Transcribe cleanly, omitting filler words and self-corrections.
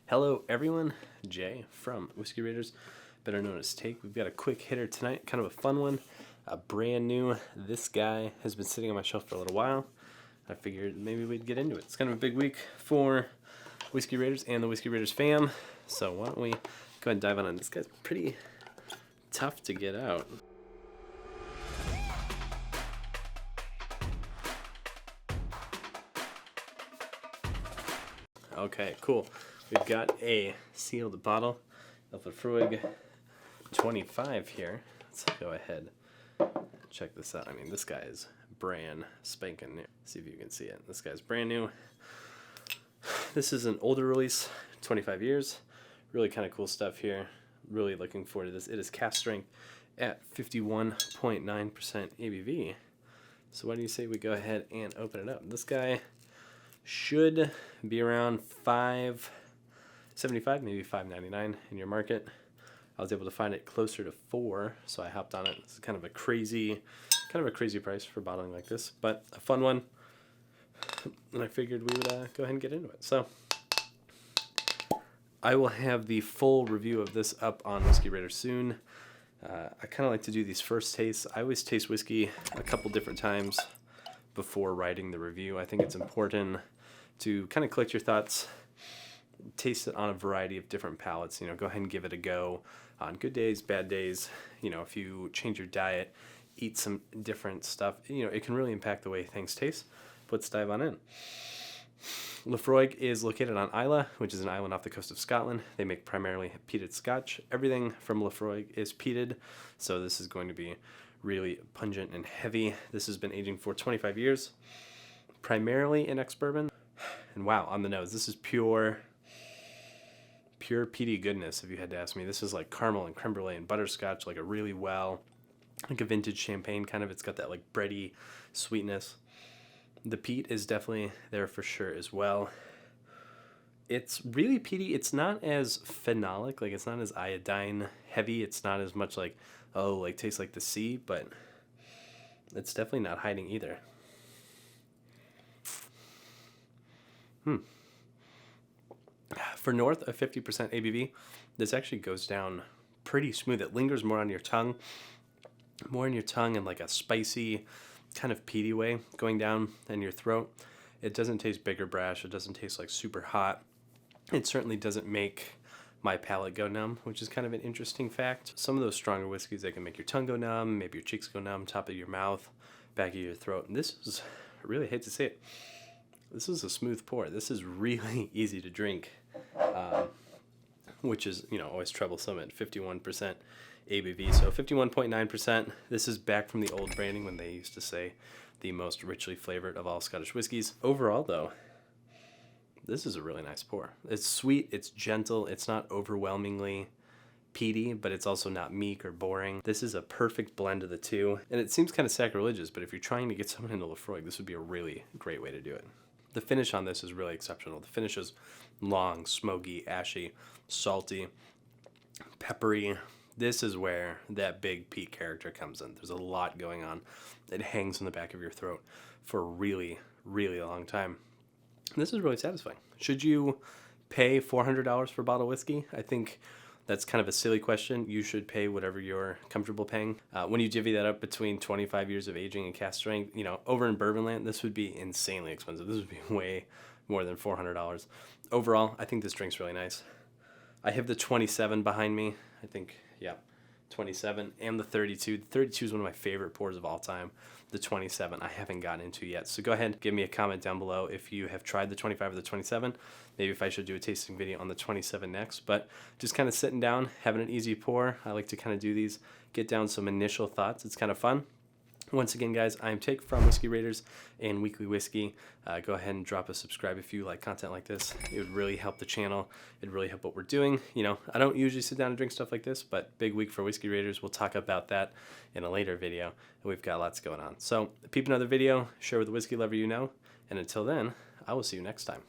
Hello everyone, Jay from Whiskey Raiders, better known as Take. We've got a quick hitter tonight, kind of a fun one, brand new. This guy has been sitting on my shelf for a little while. I figured maybe we'd get into it. It's kind of a big week for Whiskey Raiders and the Whiskey Raiders fam, so why don't we go ahead and dive on. This guy's pretty tough to get out. Okay, cool. We've got a sealed bottle of Laphroaig 25 here. Let's go ahead, check this out. I mean, this guy is brand spanking new. See if you can see it. This guy's brand new. This is an older release, 25 years. Really kind of cool stuff here. Really looking forward to this. It is cask strength at 51.9% ABV. So why do you say we go ahead and open it up? This guy should be around $5.75, maybe $5.99 in your market. I was able to find it closer to $4, so I hopped on it. It's kind of a crazy price for bottling like this, but a fun one. And I figured we would go ahead and get into it. So I will have the full review of this up on Whiskey Raider soon. I kind of like to do these first tastes. I always taste whiskey a couple different times before writing the review. I think it's important to kind of collect your thoughts, taste it on a variety of different palates. You know, go ahead and give it a go on good days, bad days. You know, if you change your diet, eat some different stuff, you know, it can really impact the way things taste. Let's dive on in. Laphroaig is located on Islay, which is an island off the coast of Scotland. They make primarily peated Scotch. Everything from Laphroaig is peated, so this is going to be really pungent and heavy. This has been aging for 25 years, primarily in ex-bourbon. And wow, on the nose, this is pure peaty goodness, if you had to ask me. This is like caramel and creme brulee and butterscotch, like a really like a vintage champagne kind of. It's got that like bready sweetness. The peat is definitely there for sure as well. It's really peaty. It's not as phenolic, like it's not as iodine heavy. It's not as much like, oh, like tastes like the sea, but it's definitely not hiding either. For north of 50% ABV, this actually goes down pretty smooth. It lingers more on your tongue, in like a spicy kind of peaty way going down in your throat. It doesn't taste big or brash. It doesn't taste like super hot. It certainly doesn't make my palate go numb, which is kind of an interesting fact. Some of those stronger whiskeys, they can make your tongue go numb, maybe your cheeks go numb, top of your mouth, back of your throat. And this is, I really hate to say it, this is a smooth pour. This is really easy to drink, which is, you know, always troublesome at 51% ABV. So 51.9%. This is back from the old branding when they used to say the most richly flavored of all Scottish whiskies. Overall, though, this is a really nice pour. It's sweet, it's gentle, it's not overwhelmingly peaty, but it's also not meek or boring. This is a perfect blend of the two, and it seems kind of sacrilegious, but if you're trying to get someone into Laphroaig, this would be a really great way to do it. The finish on this is really exceptional. The finish is long, smoky, ashy, salty, peppery. This is where that big peat character comes in. There's a lot going on. It hangs in the back of your throat for a really, really long time. This is really satisfying. Should you pay $400 for a bottle of whiskey? I think that's kind of a silly question. You should pay whatever you're comfortable paying. When you divvy that up between 25 years of aging and cask strength, you know, over in bourbon land, this would be insanely expensive. This would be way more than $400. Overall, I think this drink's really nice. I have the 27 behind me. I think, yeah, 27 and the 32. The 32 is one of my favorite pours of all time. The 27 I haven't gotten into yet. So go ahead, give me a comment down below if you have tried the 25 or the 27. Maybe if I should do a tasting video on the 27 next. But just kind of sitting down, having an easy pour. I like to kind of do these, get down some initial thoughts. It's kind of fun. Once again, guys, I'm Take from Whiskey Raiders and Weekly Whiskey. Go ahead and drop a subscribe if you like content like this. It would really help the channel. It'd really help what we're doing. You know, I don't usually sit down and drink stuff like this, but big week for Whiskey Raiders. We'll talk about that in a later video, and we've got lots going on. So, peep another video, share with a whiskey lover you know, and until then, I will see you next time.